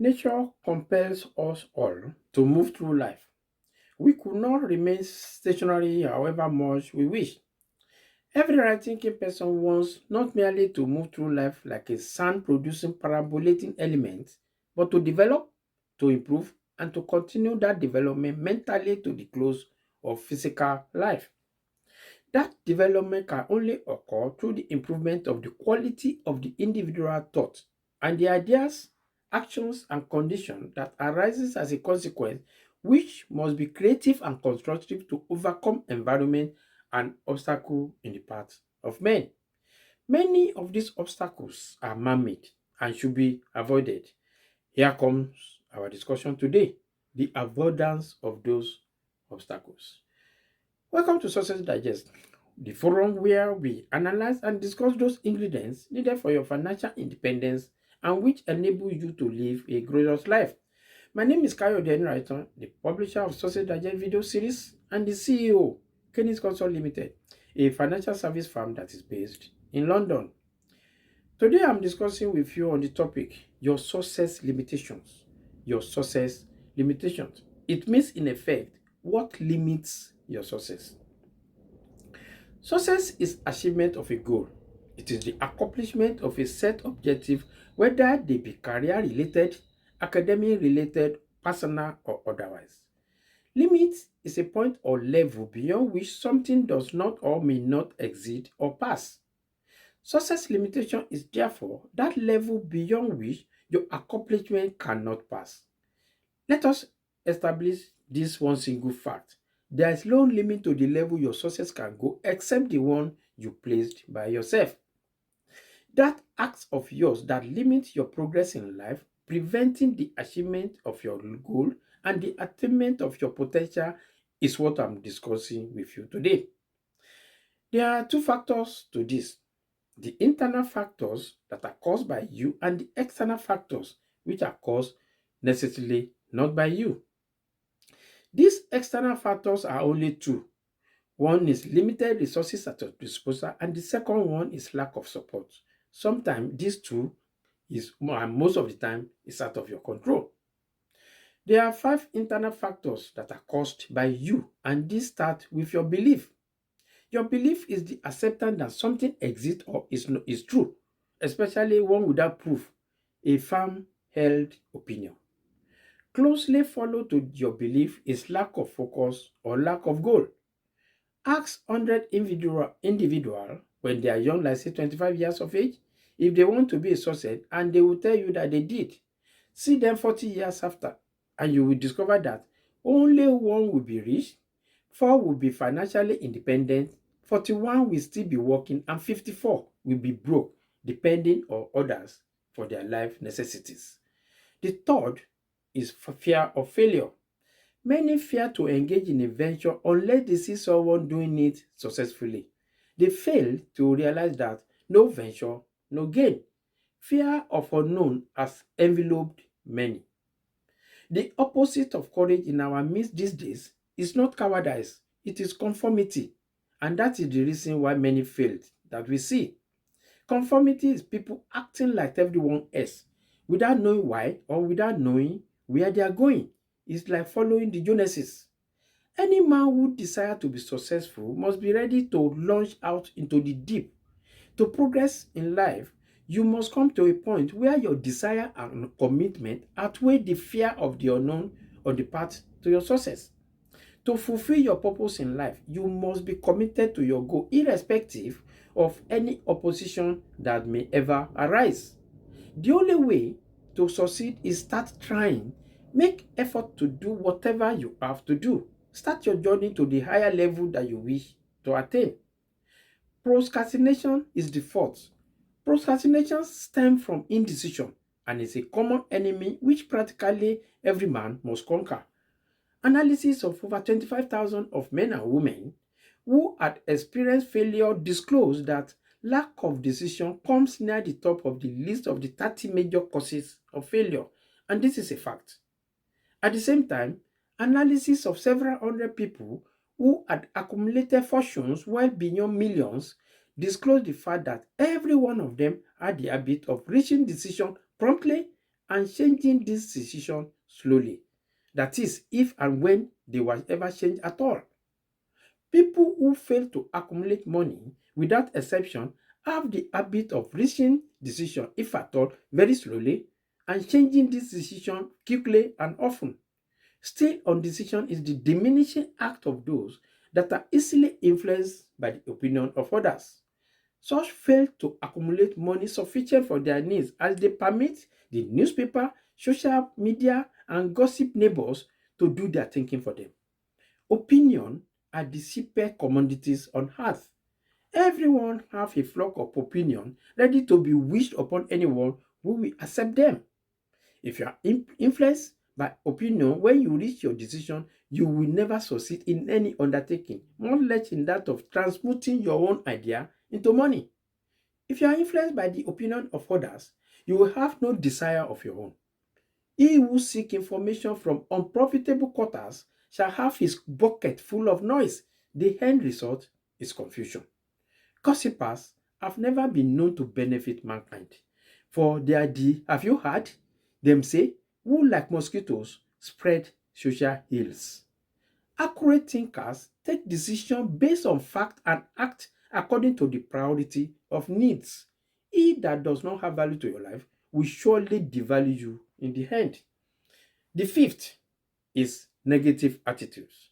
Nature compels us all to move through life. We could not remain stationary however much we wish. Every right thinking person wants not merely to move through life like a sound producing parabolating element, but to develop, to improve, and to continue that development mentally to the close of physical life. That development can only occur through the improvement of the quality of the individual thought and the ideas, actions, and conditions that arises as a consequence, which must be creative and constructive to overcome environment and obstacle in the path of men. Many of these obstacles are man-made and should be avoided. Here comes our discussion today, the avoidance of those obstacles. Welcome to Success Digest, the forum where we analyze and discuss those ingredients needed for your financial independence and which enable you to live a glorious life. My name is Kayo Denrighton, the publisher of Success Digest video series and the CEO, Kenis Consult Limited, a financial service firm that is based in London. Today I'm discussing with you on the topic, your success limitations. Your success limitations. It means in effect, what limits your success? Success is achievement of a goal. It is the accomplishment of a set objective, whether they be career related, academic related, personal, or otherwise. Limit is a point or level beyond which something does not or may not exceed or pass. Success limitation is therefore that level beyond which your accomplishment cannot pass. Let us establish this one single fact. There is no limit to the level your success can go except the one you placed by yourself. That act of yours that limits your progress in life, preventing the achievement of your goal and the attainment of your potential is what I'm discussing with you today. There are two factors to this: the internal factors that are caused by you and the external factors which are caused necessarily not by you. These external factors are only two. One is limited resources at your disposal, and the second one is lack of support. Sometimes these two and most of the time, is out of your control. There are five internal factors that are caused by you, and these start with your belief. Your belief is the acceptance that something exists or is true, especially one without proof, a firm held opinion. Closely followed to your belief is lack of focus or lack of goal. Ask 100 individual when they are young, like say 25 years of age, if they want to be a success, and they will tell you that they did. See them 40 years after, and you will discover that only one will be rich, four will be financially independent, 41 will still be working, and 54 will be broke, depending on others for their life necessities. The third is fear of failure. Many fear to engage in a venture unless they see someone doing it successfully. They fail to realize that no venture, no gain. Fear of unknown has enveloped many. The opposite of courage in our midst these days is not cowardice, it is conformity. And that is the reason why many failed that we see. Conformity is people acting like everyone else without knowing why or without knowing where they are going. It's like following the Joneses. Any man who desires to be successful must be ready to launch out into the deep. To progress in life, you must come to a point where your desire and commitment outweigh the fear of the unknown on the path to your success. To fulfill your purpose in life, you must be committed to your goal, irrespective of any opposition that may ever arise. The only way to succeed is start trying. Make effort to do whatever you have to do. Start your journey to the higher level that you wish to attain. Procrastination is the fourth. Procrastination stems from indecision and is a common enemy which practically every man must conquer. Analysis of over 25,000 of men and women who had experienced failure disclosed that lack of decision comes near the top of the list of the 30 major causes of failure, and this is a fact. At the same time, analysis of several hundred people who had accumulated fortunes well beyond millions disclosed the fact that every one of them had the habit of reaching decision promptly and changing this decision slowly. That is, if and when they will ever change at all. People who fail to accumulate money without exception have the habit of reaching decision, if at all, very slowly and changing this decision quickly and often. Still on decision is the diminishing act of those that are easily influenced by the opinion of others. Such fail to accumulate money sufficient for their needs as they permit the newspaper, social media, and gossip neighbors to do their thinking for them. Opinion are the cheapest commodities on earth. Everyone have a flock of opinion ready to be wished upon anyone who will accept them. If you are influenced by opinion when you reach your decision, you will never succeed in any undertaking, much less in that of transmuting your own idea into money. If you are influenced by the opinion of others, you will have no desire of your own. He who seek information from unprofitable quarters shall have his bucket full of noise. The end result is confusion. Gossipers have never been known to benefit mankind, for they are have you heard them say, who like mosquitoes spread social ills. Accurate thinkers take decisions based on fact and act according to the priority of needs. He that does not have value to your life will surely devalue you in the end. The fifth is negative attitudes.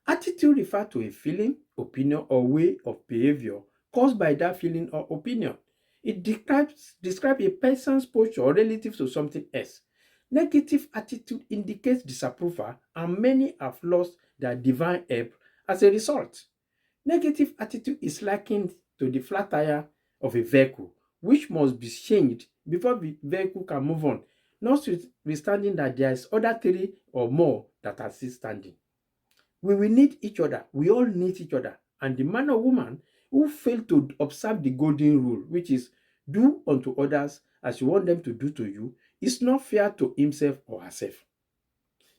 Attitude refers to a feeling, opinion, or way of behavior caused by that feeling or opinion. It describes a person's posture relative to something else. Negative attitude indicates disapproval, and many have lost their divine help as a result. Negative attitude is likened to the flat tire of a vehicle, which must be changed before the vehicle can move on, notwithstanding that there is other three or more that are still standing. We will need each other. We all need each other. And the man or woman who fail to observe the golden rule, which is do unto others as you want them to do to you, is not fair to himself or herself.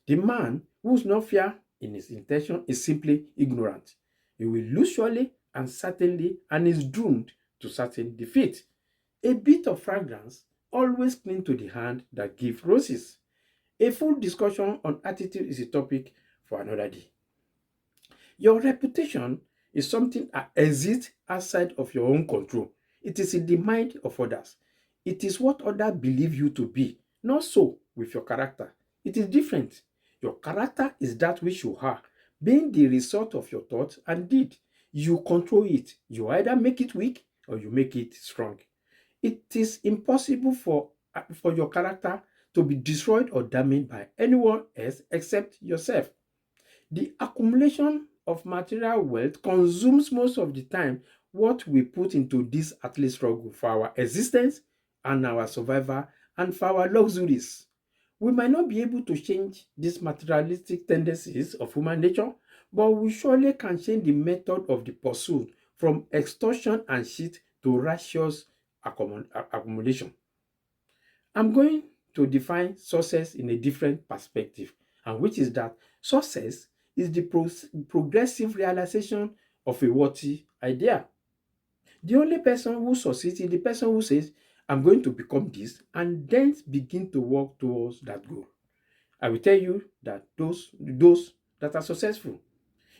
The man who is not fair in his intention is simply ignorant. He will lose surely and certainly and is doomed to certain defeat. A bit of fragrance always cling to the hand that gives roses. A full discussion on attitude is a topic for another day. Your reputation is something that exists outside of your own control. It is in the mind of others. It is what others believe you to be, not so with your character. It is different. Your character is that which you are, being the result of your thoughts and deed. You control it. You either make it weak or you make it strong. It is impossible for your character to be destroyed or damaged by anyone else except yourself. The accumulation of material wealth consumes most of the time what we put into this earthly struggle for our existence and our survival and for our luxuries. We might not be able to change these materialistic tendencies of human nature, but we surely can change the method of the pursuit from extortion and cheat to righteous accumulation. I'm going to define success in a different perspective, and which is that success is the progressive realization of a worthy idea. The only person who succeeds is the person who says, I'm going to become this, and then begin to work towards that goal. I will tell you that those that are successful,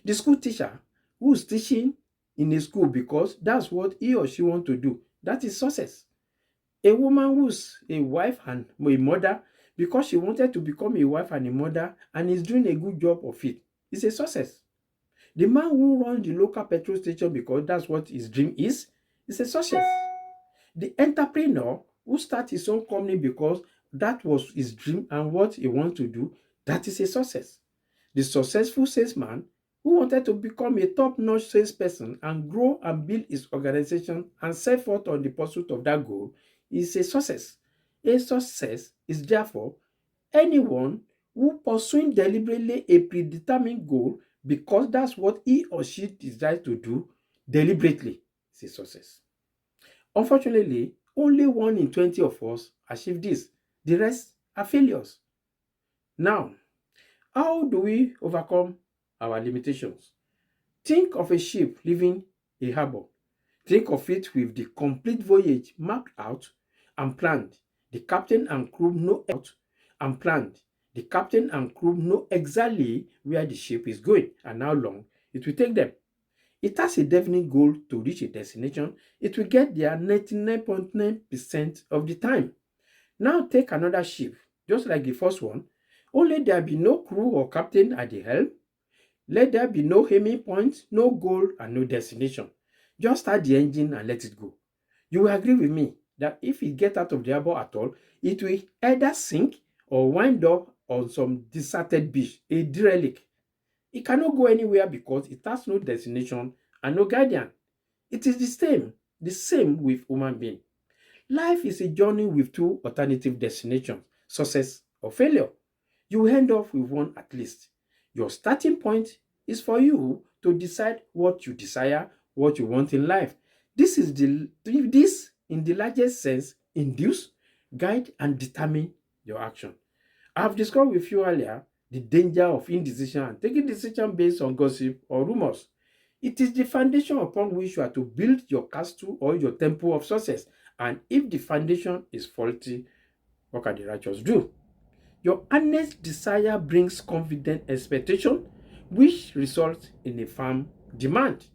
the school teacher who is teaching in a school because that's what he or she wants to do, that is success. A woman who's a wife and a mother because she wanted to become a wife and a mother and is doing a good job of it is a success. The man who runs the local petrol station because that's what his dream is a success. The entrepreneur who starts his own company because that was his dream and what he wants to do, that is a success. The successful salesman who wanted to become a top-notch salesperson and grow and build his organization and set forth on the pursuit of that goal is a success. A success is therefore anyone who pursuing deliberately a predetermined goal because that's what he or she decides to do deliberately is a success. Unfortunately, only 1 in 20 of us achieve this. The rest are failures. Now, how do we overcome our limitations? Think of a ship leaving a harbor. Think of it with the complete voyage mapped out and planned. The captain and crew know out and planned. The captain and crew know exactly where the ship is going and how long it will take them. It has a definite goal to reach a destination. It will get there 99.9% of the time. Now take another ship, just like the first one. Only there be no crew or captain at the helm. Let there be no aiming point, no goal, and no destination. Just start the engine and let it go. You will agree with me that if it gets out of the harbor at all, it will either sink or wind up on some deserted beach, a derelict. It cannot go anywhere because it has no destination and no guardian. It is the same with human being. Life is a journey with two alternative destinations, success or failure. You will end up with one at least. Your starting point is for you to decide what you desire, what you want in life. This in the largest sense, induce, guide, and determine your action. I have discussed with you earlier the danger of indecision and taking decisions based on gossip or rumors. It is the foundation upon which you are to build your castle or your temple of success. And if the foundation is faulty, what can the righteous do? Your earnest desire brings confident expectation, which results in a firm demand.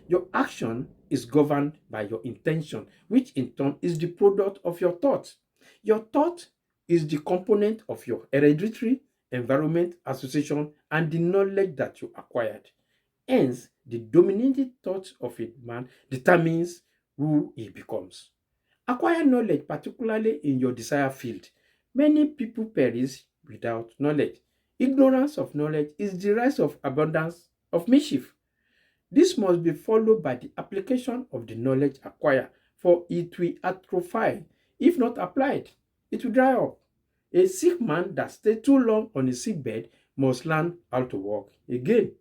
Your action is governed by your intention, which in turn is the product of your thought. Your thought is the component of your hereditary, environment, association, and the knowledge that you acquired. Hence, the dominating thought of a man determines who he becomes. Acquire knowledge, particularly in your desired field. Many people perish without knowledge. Ignorance of knowledge is the rise of abundance of mischief. This must be followed by the application of the knowledge acquired, for it will atrophy if not applied. It will dry up. A sick man that stays too long on a sick bed must learn how to walk again.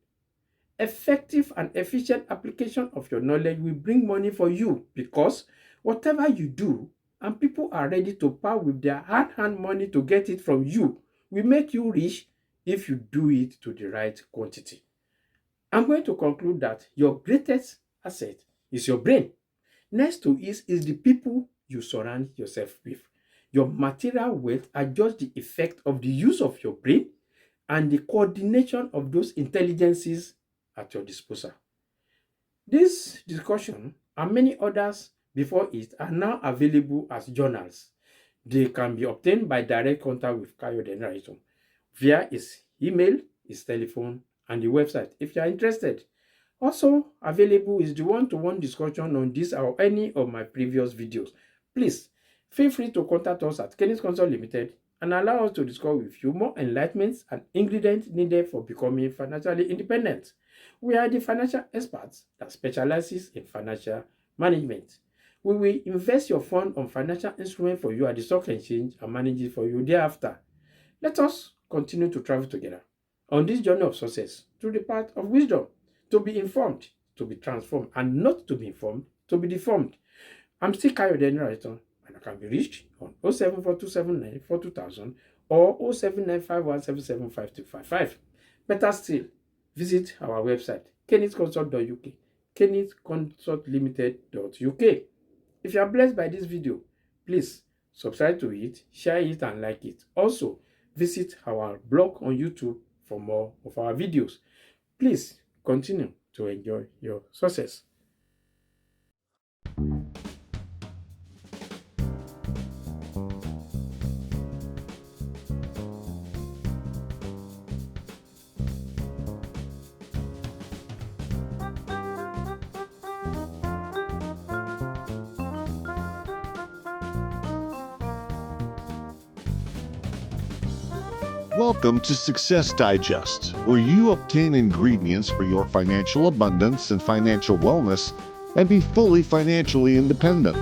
Effective and efficient application of your knowledge will bring money for you because whatever you do and people are ready to pay with their hard-earned money to get it from you will make you rich if you do it to the right quantity. I'm going to conclude that your greatest asset is your brain. Next to it is the people you surround yourself with. Your material wealth are just the effect of the use of your brain and the coordination of those intelligences at your disposal. This discussion and many others before it are now available as journals. They can be obtained by direct contact with Kayode Enright via his email, his telephone, and the website if you are interested. Also available is the one-to-one discussion on this or any of my previous videos. Please feel free to contact us at Kenneth Consult Limited and allow us to discuss with you more enlightenments and ingredients needed for becoming financially independent. We are the financial experts that specializes in financial management. We will invest your fund on financial instruments for you at the stock exchange and manage it for you thereafter. Let us continue to travel together on this journey of success through the path of wisdom, to be informed, to be transformed, and not to be informed, to be deformed. I'm still Kayode Enright, and I can be reached on 07427942000 or 07951775255. Better still, visit our website, kennethconsult.uk, kennethconsultlimited.uk. If you are blessed by this video, please subscribe to it, share it, and like it. Also, visit our blog on YouTube for more of our videos. Please continue to enjoy your success. Welcome to Success Digest, where you obtain ingredients for your financial abundance and financial wellness and be fully financially independent.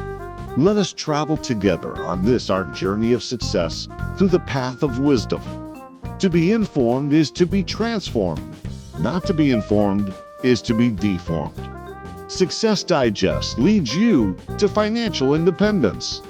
Let us travel together on this our journey of success through the path of wisdom. To be informed is to be transformed. Not to be informed is to be deformed. Success Digest leads you to financial independence.